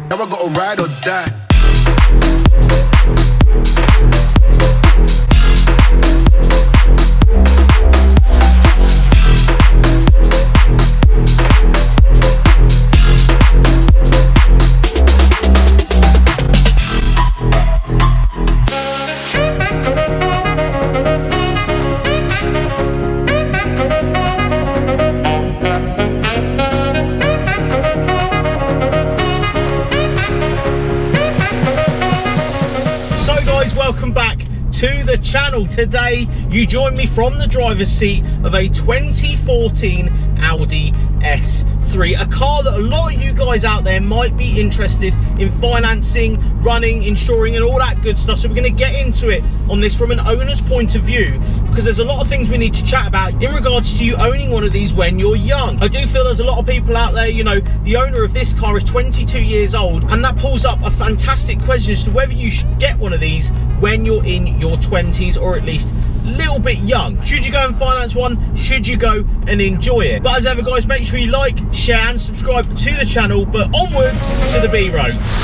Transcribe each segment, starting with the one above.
Now I gotta ride or die. Welcome back to the channel. Today you join me from the driver's seat of a 2014 Audi S3, a car that a lot of you guys out there might be interested in financing, running, insuring and all that good stuff. So we're going to get into it on this from an owner's point of view, because there's a lot of things we need to chat about in regards to you owning one of these when you're young. I do feel there's a lot of people out there, you know, the owner of this car is 22 years old, and that pulls up a fantastic question as to whether you should get one of these when you're in your 20s, or at least a little bit young. Should you go and finance one? Should you go and enjoy it? But as ever guys, make sure you like, share and subscribe to the channel, but onwards to the B roads.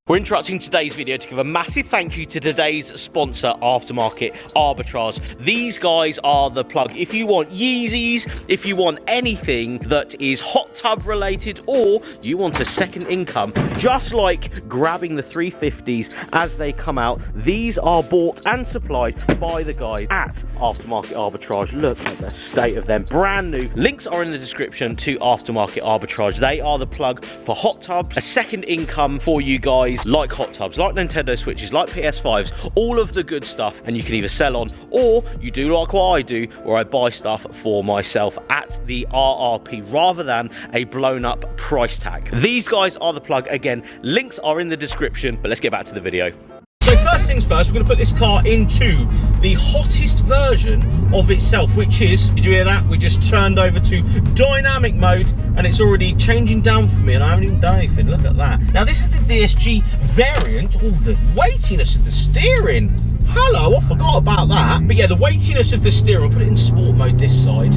We're interrupting today's video to give a massive thank you to today's sponsor, Aftermarket Arbitrage. These guys are the plug. If you want Yeezys, if you want anything that is hot tub related, or you want a second income, just like grabbing the 350s as they come out, these are bought and supplied by the guys at Aftermarket Arbitrage. Look at the state of them, brand new. Links are in the description to Aftermarket Arbitrage. They are the plug for hot tubs, a second income for you guys, like hot tubs, like Nintendo Switches, like PS5s, all of the good stuff, and you can either sell on, or you do like what I do, where I buy stuff for myself at the RRP rather than a blown up price tag. These guys are the plug. Again, links are in the description, but let's get back to the video. So first things first, we're going to put this car into the hottest version of itself, which is, did you hear that? We just turned over to dynamic mode and it's already changing down for me and I haven't even done anything. Look at that. Now this is the DSG variant. Oh, the weightiness of the steering. Hello, I forgot about that. But yeah, the weightiness of the steering, I'll put it in sport mode this side.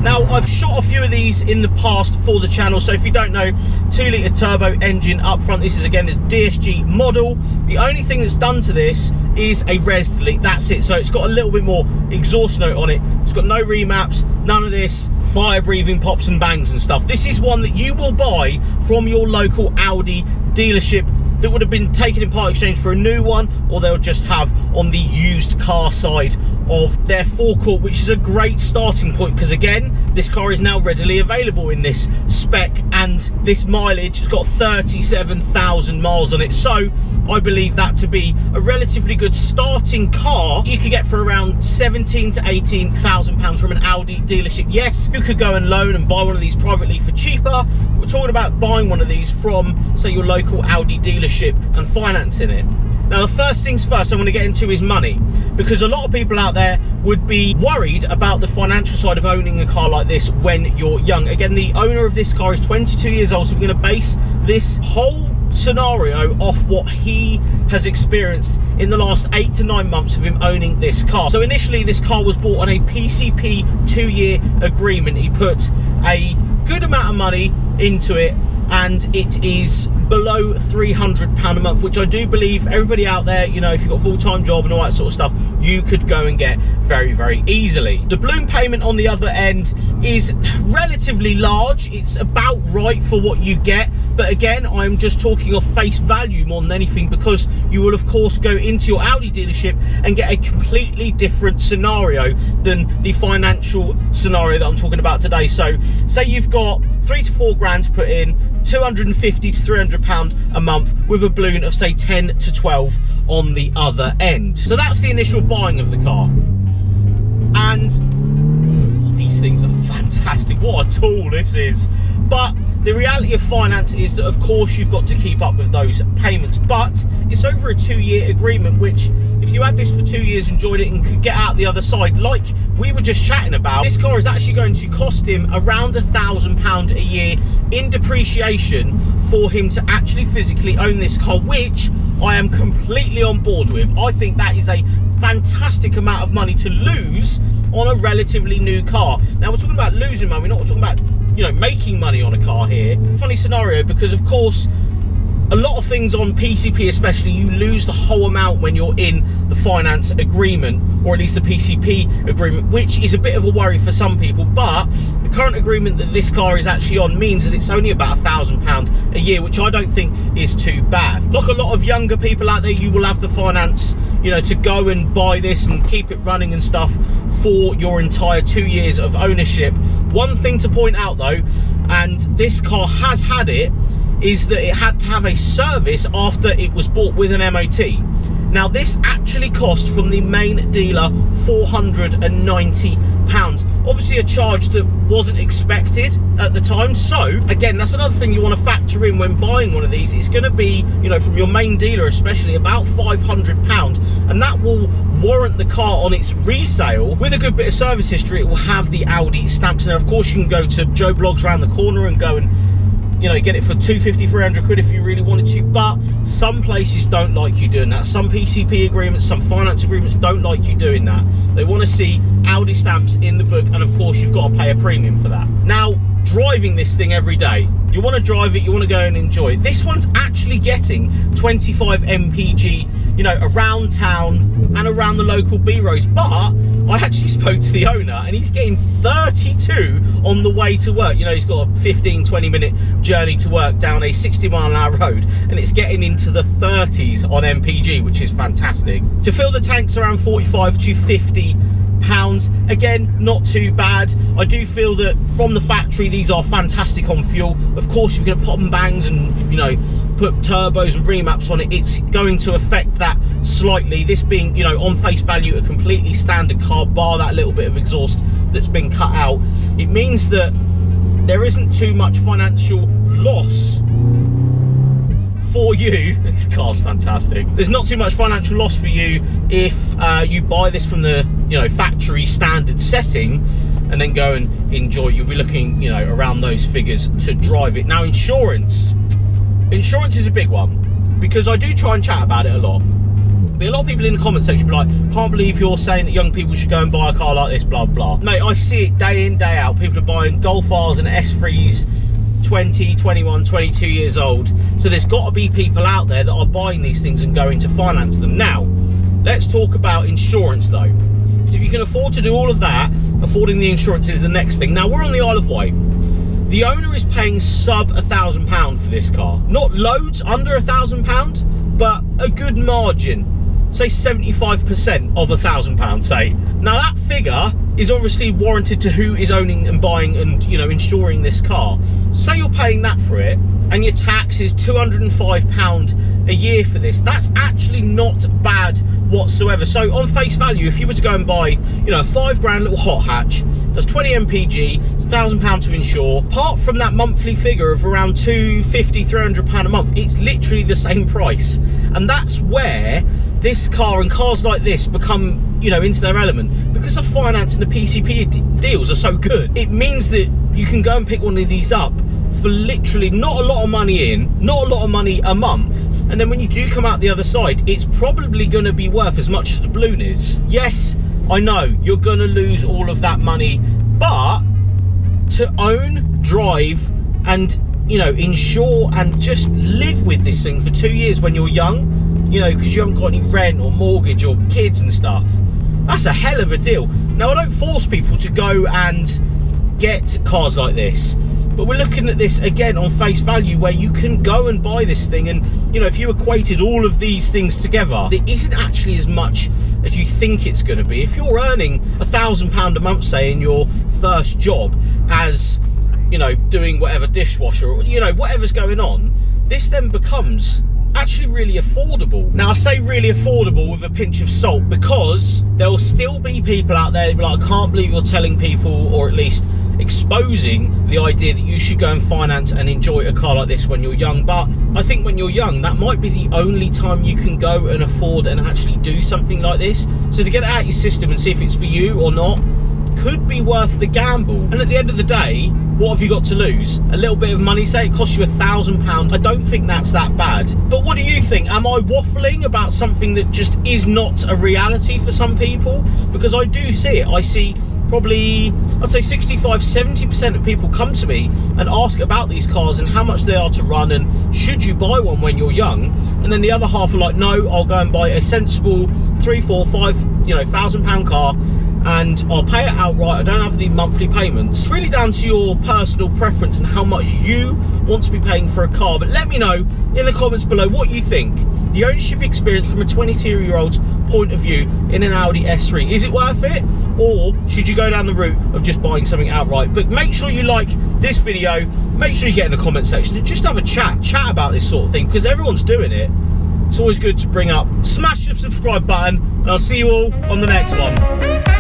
Now, I've shot a few of these in the past for the channel, so if you don't know, 2-litre turbo engine up front. This is, again, this DSG model. The only thing that's done to this is a res delete, that's it. So it's got a little bit more exhaust note on it. It's got no remaps, none of this fire breathing pops and bangs and stuff. This is one that you will buy from your local Audi dealership that would have been taken in part exchange for a new one, or they'll just have on the used car side of their forecourt, which is a great starting point because, again, this car is now readily available in this spec, and this mileage has got 37,000 miles on it. So I believe that to be a relatively good starting car you could get for around 17 to 18,000 pounds from an Audi dealership. Yes, you could go and loan and buy one of these privately for cheaper. We're talking about buying one of these from, say, your local Audi dealership and financing it. Now, the first things first I want to get into is money, because a lot of people out there would be worried about the financial side of owning a car like this when you're young. Again, the owner of this car is 22 years old, so we're going to base this whole scenario off what he has experienced in the last 8 to 9 months of him owning this car. So initially this car was bought on a PCP 2-year agreement. He put a good amount of money into it, and it is below £300 a month, which I do believe everybody out there, you know, if you've got a full-time job and all that sort of stuff, you could go and get very, very easily. The balloon payment on the other end is relatively large. It's about right for what you get, but again, I'm just talking of face value more than anything, because you will of course go into your Audi dealership and get a completely different scenario than the financial scenario that I'm talking about today. So say you've got 3 to 4 grand to put in, 250 to 300 £100 a month with a balloon of say 10 to 12 on the other end. So that's the initial buying of the car. And these things are fantastic. What a tool this is. But The reality of finance is that, of course, you've got to keep up with those payments, but it's over a 2-year agreement, which if you had this for 2 years, enjoyed it, and could get out the other side, like we were just chatting about, this car is actually going to cost him around £1,000 a year in depreciation for him to actually physically own this car, which I am completely on board with. I think that is a fantastic amount of money to lose on a relatively new car. Now, we're talking about losing money, we're not talking about, you know, making money on a car here. Funny scenario, because of course a lot of things on PCP especially, you lose the whole amount when you're in the finance agreement, or at least the PCP agreement, which is a bit of a worry for some people. But the current agreement that this car is actually on means that it's only about £1,000 a year, which I don't think is too bad. Like a lot of younger people out there, you will have the finance, you know, to go and buy this and keep it running and stuff for your entire 2 years of ownership. One thing to point out though, and this car has had it, is that it had to have a service after it was bought with an MOT. Now, this actually cost from the main dealer £490. Obviously a charge that wasn't expected at the time. So again, that's another thing you want to factor in when buying one of these. It's going to be, you know, from your main dealer especially, about £500, and that will warrant the car on its resale. With a good bit of service history, it will have the Audi stamps in there. Of course, you can go to Joe Blogs around the corner and go and, you know, get it for 250, 300 quid if you really wanted to. But some places don't like you doing that. Some PCP agreements, some finance agreements don't like you doing that. They want to see Audi stamps in the book, and of course you've got to pay a premium for that. Now, driving this thing every day, you want to drive it, you want to go and enjoy it. This one's actually getting 25 mpg, you know, around town and around the local B roads. But I actually spoke to the owner and he's getting 32 on the way to work. You know, he's got a 15-20 minute journey to work down a 60-mile-an-hour road, and it's getting into the 30s on mpg, which is fantastic. To fill the tanks, around 45 to 50 pounds. Again, not too bad. I do feel that from the factory these are fantastic on fuel. Of course, if you're going to pop and bangs and, you know, put turbos and remaps on it, it's going to affect that slightly. This being, you know, on face value a completely standard car, bar that little bit of exhaust that's been cut out, it means that there isn't too much financial loss for you. This car's fantastic. There's not too much financial loss for you if you buy this from the, you know, factory standard setting and then go and enjoy it. You'll be looking, you know, around those figures to drive it. Now, insurance is a big one, because I do try and chat about it a lot. But a lot of people in the comment section be like, can't believe you're saying that young people should go and buy a car like this, blah blah. Mate, I see it day in, day out. People are buying Golf Rs and S3s 20, 21, 22 years old. So there's got to be people out there that are buying these things and going to finance them. Now, let's talk about insurance though. So if you can afford to do all of that, affording the insurance is the next thing. Now, we're on the Isle of Wight. The owner is paying sub £1,000 for this car. Not loads, under £1,000, but a good margin. Say 75% of £1,000, say. Now, that figure is obviously warranted to who is owning and buying and, you know, insuring this car. Say you're paying that for it, and your tax is £205 a year for this. That's actually not bad whatsoever. So on face value, if you were to go and buy, you know, a £5 little hot hatch, does 20 mpg, it's £1,000 to insure. Apart from that monthly figure of around £250, £300 a month, it's literally the same price. And that's where this car and cars like this become, you know, into their element, because the finance and the PCP deals are so good. It means that you can go and pick one of these up for literally not a lot of money in, not a lot of money a month, and then when you do come out the other side, it's probably going to be worth as much as the balloon is. Yes, I know you're going to lose all of that money, but to own, drive, and, you know, insure and just live with this thing for 2 years when you're young, you know, because you haven't got any rent or mortgage or kids and stuff, that's a hell of a deal. Now, I don't force people to go and get cars like this, but we're looking at this again on face value, where you can go and buy this thing, and, you know, if you equated all of these things together, it isn't actually as much as you think it's going to be. If you're earning £1,000 a month, say, in your first job as, you know, doing whatever dishwasher, or, you know, whatever's going on, this then becomes actually really affordable. Now, I say really affordable with a pinch of salt, because there will still be people out there who be like, I can't believe you're telling people, or at least exposing the idea that you should go and finance and enjoy a car like this when you're young. But I think when you're young, that might be the only time you can go and afford and actually do something like this. So to get it out of your system and see if it's for you or not could be worth the gamble. And at the end of the day, what have you got to lose? A little bit of money. Say it costs you £1,000. I don't think that's that bad. But what do you think? Am I waffling about something that just is not a reality for some people? Because I do see it. I see probably, I'd say 65-70% of people come to me and ask about these cars and how much they are to run and should you buy one when you're young. And then the other half are like, no, I'll go and buy a sensible £3, £4, £5, £1,000 car, and I'll pay it outright. I don't have the monthly payments. It's really down to your personal preference and how much you want to be paying for a car. But let me know in the comments below what you think. The ownership experience from a 22-year-old's point of view in an Audi S3. Is it worth it? Or should you go down the route of just buying something outright? But make sure you like this video. Make sure you get in the comment section and just have a chat about this sort of thing, because everyone's doing it. It's always good to bring up. Smash the subscribe button, and I'll see you all on the next one.